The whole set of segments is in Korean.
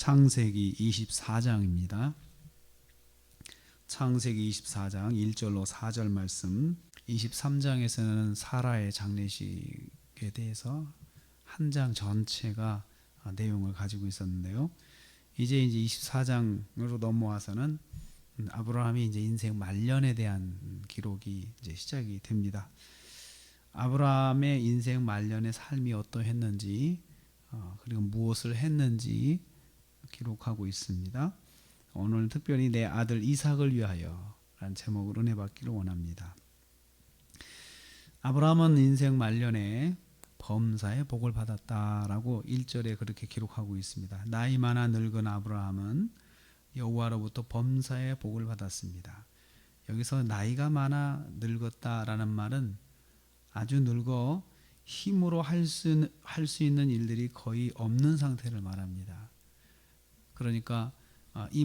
창세기 24장입니다. 창세기 24장 1절로 4절 말씀. 23장에서는 사라의 장례식에 대해서 한 장 전체가 내용을 가지고 있었는데요. 이제 24장으로 넘어와서는 아브라함이 이제 인생 말년에 대한 기록이 이제 시작이 됩니다. 아브라함의 인생 말년의 삶이 어떠했는지, 그리고 무엇을 했는지 기록하고 있습니다. 오늘 특별히 내 아들 이삭을 위하여 라는 제목으로 은혜 받기를 원합니다. 아브라함은 인생 말년에 범사의 복을 받았다라고 1절에 그렇게 기록하고 있습니다. 나이 많아 늙은 아브라함은 여호와로부터 범사의 복을 받았습니다. 여기서 나이가 많아 늙었다라는 말은 아주 늙어 힘으로 할 수 있는 일들이 거의 없는 상태를 말합니다. 그러니까 이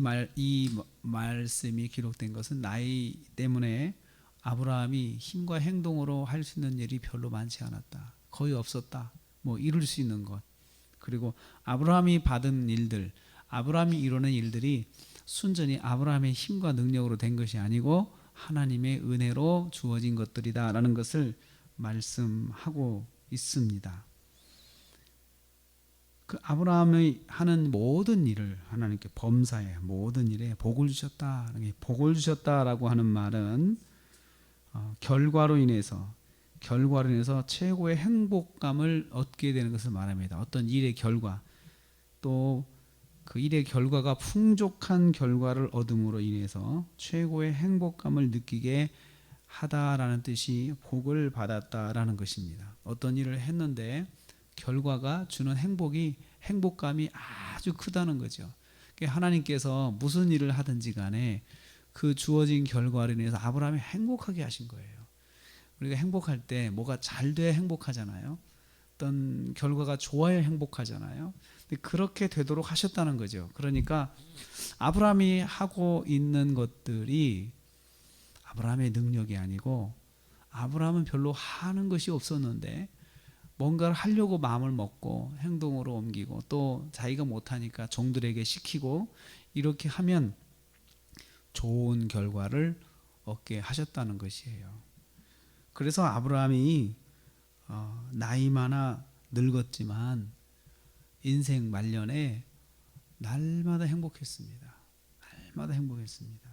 말씀이 기록된 것은 나이 때문에 아브라함이 힘과 행동으로 할 수 있는 일이 별로 많지 않았다. 거의 없었다. 이룰 수 있는 것. 그리고 아브라함이 받은 일들, 아브라함이 이루는 일들이 순전히 아브라함의 힘과 능력으로 된 것이 아니고 하나님의 은혜로 주어진 것들이다라는 것을 말씀하고 있습니다. 그 아브라함이 하는 모든 일을 하나님께 범사에 모든 일에 복을 주셨다. 복을 주셨다라고 하는 말은 결과로 인해서 최고의 행복감을 얻게 되는 것을 말합니다. 어떤 일의 결과, 또 그 일의 결과가 풍족한 결과를 얻음으로 인해서 최고의 행복감을 느끼게 하다라는 뜻이 복을 받았다라는 것입니다. 어떤 일을 했는데 결과가 주는 행복감이 아주 크다는 거죠. 하나님께서 무슨 일을 하든지 간에 그 주어진 결과로 인해서 아브라함이 행복하게 하신 거예요. 우리가 행복할 때 뭐가 잘 돼야 행복하잖아요. 어떤 결과가 좋아야 행복하잖아요. 근데 그렇게 되도록 하셨다는 거죠. 그러니까 아브라함이 하고 있는 것들이 아브라함의 능력이 아니고, 아브라함은 별로 하는 것이 없었는데 뭔가를 하려고 마음을 먹고 행동으로 옮기고 또 자기가 못하니까 종들에게 시키고 이렇게 하면 좋은 결과를 얻게 하셨다는 것이에요. 그래서 아브라함이 나이 많아 늙었지만 인생 말년에 날마다 행복했습니다. 날마다 행복했습니다.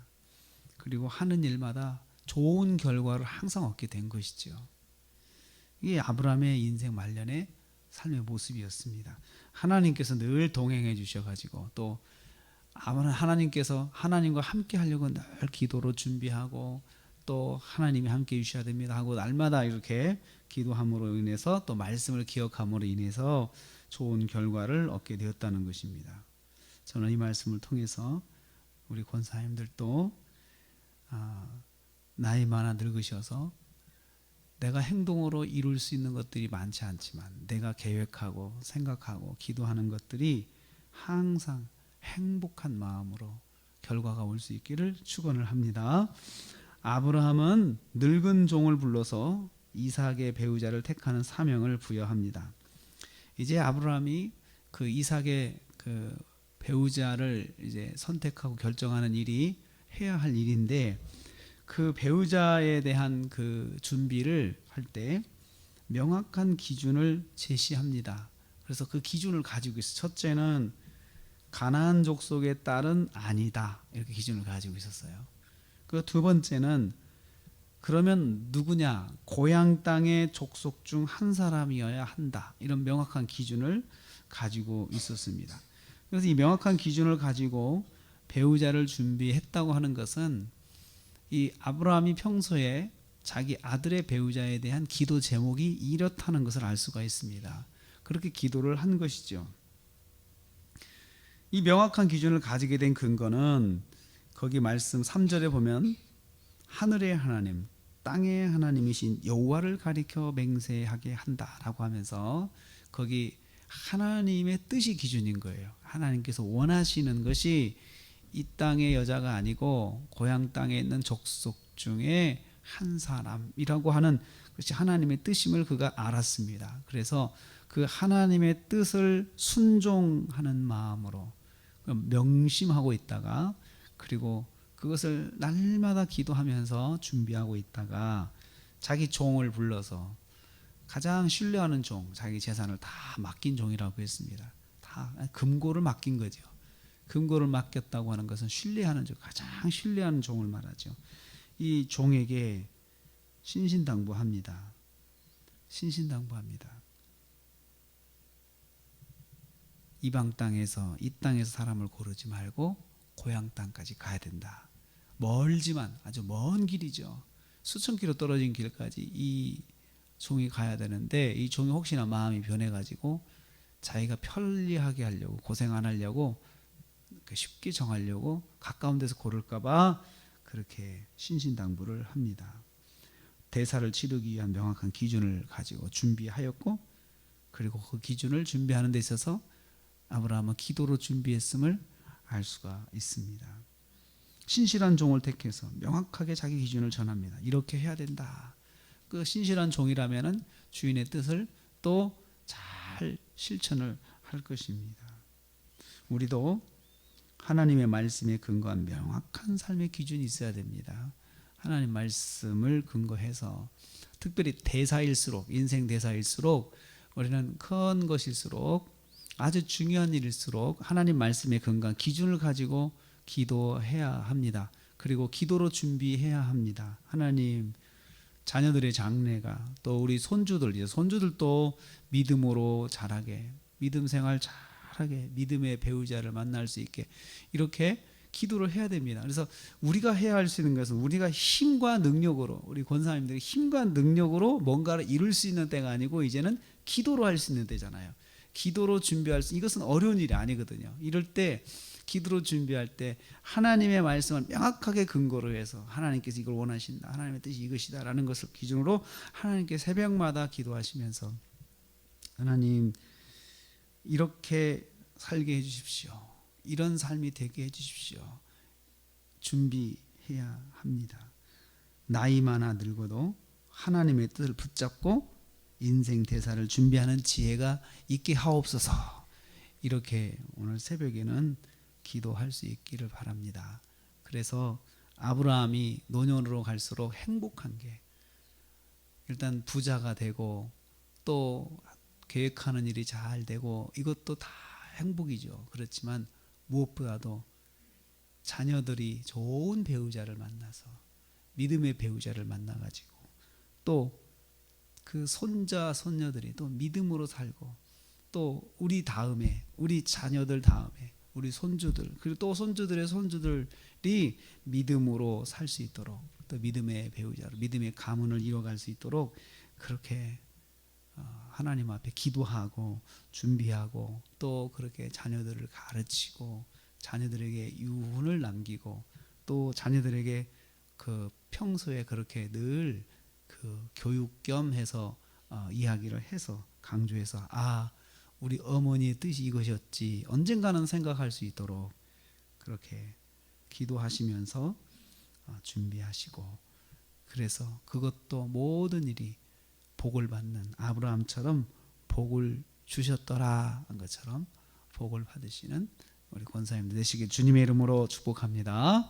그리고 하는 일마다 좋은 결과를 항상 얻게 된 것이죠. 이게 아브라함의 인생 말년의 삶의 모습이었습니다. 하나님께서 늘 동행해 주셔가지고, 또 하나님께서 하나님과 함께 하려고 늘 기도로 준비하고, 또 하나님이 함께 해주셔야 됩니다 하고 날마다 이렇게 기도함으로 인해서 또 말씀을 기억함으로 인해서 좋은 결과를 얻게 되었다는 것입니다. 저는 이 말씀을 통해서 우리 권사님들도 나이 많아 늙으셔서 내가 행동으로 이룰 수 있는 것들이 많지 않지만 내가 계획하고 생각하고 기도하는 것들이 항상 행복한 마음으로 결과가 올 수 있기를 축원을 합니다. 아브라함은 늙은 종을 불러서 이삭의 배우자를 택하는 사명을 부여합니다. 이제 아브라함이 그 이삭의 그 배우자를 이제 선택하고 결정하는 일이 해야 할 일인데, 그 배우자에 대한 그 준비를 할 때 명확한 기준을 제시합니다. 그래서 그 기준을 가지고 있어요. 첫째는 가나안 족속의 딸은 아니다, 이렇게 기준을 가지고 있었어요. 그 두 번째는 그러면 누구냐, 고향 땅의 족속 중 한 사람이어야 한다, 이런 명확한 기준을 가지고 있었습니다. 그래서 이 명확한 기준을 가지고 배우자를 준비했다고 하는 것은 이 아브라함이 평소에 자기 아들의 배우자에 대한 기도 제목이 이렇다는 것을 알 수가 있습니다. 그렇게 기도를 한 것이죠. 이 명확한 기준을 가지게 된 근거는 거기 말씀 3절에 보면 하늘의 하나님, 땅의 하나님이신 여호와를 가리켜 맹세하게 한다라고 하면서 거기 하나님의 뜻이 기준인 거예요. 하나님께서 원하시는 것이 이 땅의 여자가 아니고 고향 땅에 있는 족속 중에 한 사람이라고 하는 것이 하나님의 뜻임을 그가 알았습니다. 그래서 그 하나님의 뜻을 순종하는 마음으로, 명심하고 있다가 그리고 그것을 날마다 기도하면서 준비하고 있다가 자기 종을 불러서 가장 신뢰하는 종, 자기 재산을 다 맡긴 종이라고 했습니다. 다 금고를 맡긴 거죠. 금고를 맡겼다고 하는 것은 신뢰하는 종, 가장 신뢰하는 종을 말하죠. 이 종에게 신신당부합니다. 신신당부합니다. 이방 땅에서 이 땅에서 사람을 고르지 말고 고향 땅까지 가야 된다. 멀지만 아주 먼 길이죠. 수천 킬로 떨어진 길까지 이 종이 가야 되는데 이 종이 혹시나 마음이 변해가지고 자기가 편리하게 하려고 고생 안 하려고 쉽게 정하려고 가까운 데서 고를까봐 그렇게 신신당부를 합니다. 대사를 치르기 위한 명확한 기준을 가지고 준비하였고 그리고 그 기준을 준비하는 데 있어서 아브라함은 기도로 준비했음을 알 수가 있습니다. 신실한 종을 택해서 명확하게 자기 기준을 전합니다. 이렇게 해야 된다. 그 신실한 종이라면은 주인의 뜻을 또 잘 실천을 할 것입니다. 우리도 하나님의 말씀에 근거한 명확한 삶의 기준이 있어야 됩니다. 하나님 말씀을 근거해서 특별히 대사일수록 인생 대사일수록 우리는 큰 것일수록 아주 중요한 일일수록 하나님 말씀에 근거한 기준을 가지고 기도해야 합니다. 그리고 기도로 준비해야 합니다. 하나님 자녀들의 장래가 또 우리 손주들도 믿음으로 자라게 믿음 생활 잘하게 믿음의 배우자를 만날 수 있게 이렇게 기도를 해야 됩니다. 그래서 우리가 해야 할 수 있는 것은 우리가 힘과 능력으로 우리 권사님들이 힘과 능력으로 뭔가를 이룰 수 있는 때가 아니고 이제는 기도로 할 수 있는 때잖아요. 기도로 준비할 수 이것은 어려운 일이 아니거든요. 이럴 때 기도로 준비할 때 하나님의 말씀을 명확하게 근거로 해서 하나님께서 이걸 원하신다. 하나님의 뜻이 이것이다 라는 것을 기준으로 하나님께 새벽마다 기도하시면서 하나님 이렇게 살게 해주십시오. 이런 삶이 되게 해주십시오. 준비해야 합니다. 나이 많아 늙어도 하나님의 뜻을 붙잡고 인생 대사를 준비하는 지혜가 있게 하옵소서. 이렇게 오늘 새벽에는 기도할 수 있기를 바랍니다. 그래서 아브라함이 노년으로 갈수록 행복한 게 일단 부자가 되고 또 계획하는 일이 잘 되고 이것도 다 행복이죠. 그렇지만 무엇보다도 자녀들이 좋은 배우자를 만나서 믿음의 배우자를 만나가지고 또 그 손자 손녀들이 또 믿음으로 살고 또 우리 다음에 우리 자녀들 다음에 우리 손주들 그리고 또 손주들의 손주들이 믿음으로 살 수 있도록 또 믿음의 배우자로 믿음의 가문을 이뤄갈 수 있도록 그렇게 하나님 앞에 기도하고 준비하고 또 그렇게 자녀들을 가르치고 자녀들에게 유훈을 남기고 또 자녀들에게 그 평소에 그렇게 늘 그 교육 겸 해서 이야기를 해서 강조해서 우리 어머니의 뜻이 이것이었지 언젠가는 생각할 수 있도록 그렇게 기도하시면서 준비하시고 그래서 그것도 모든 일이 복을 받는 아브라함처럼 복을 주셨더라 한 것처럼 복을 받으시는 우리 권사님들 되시길 주님의 이름으로 축복합니다.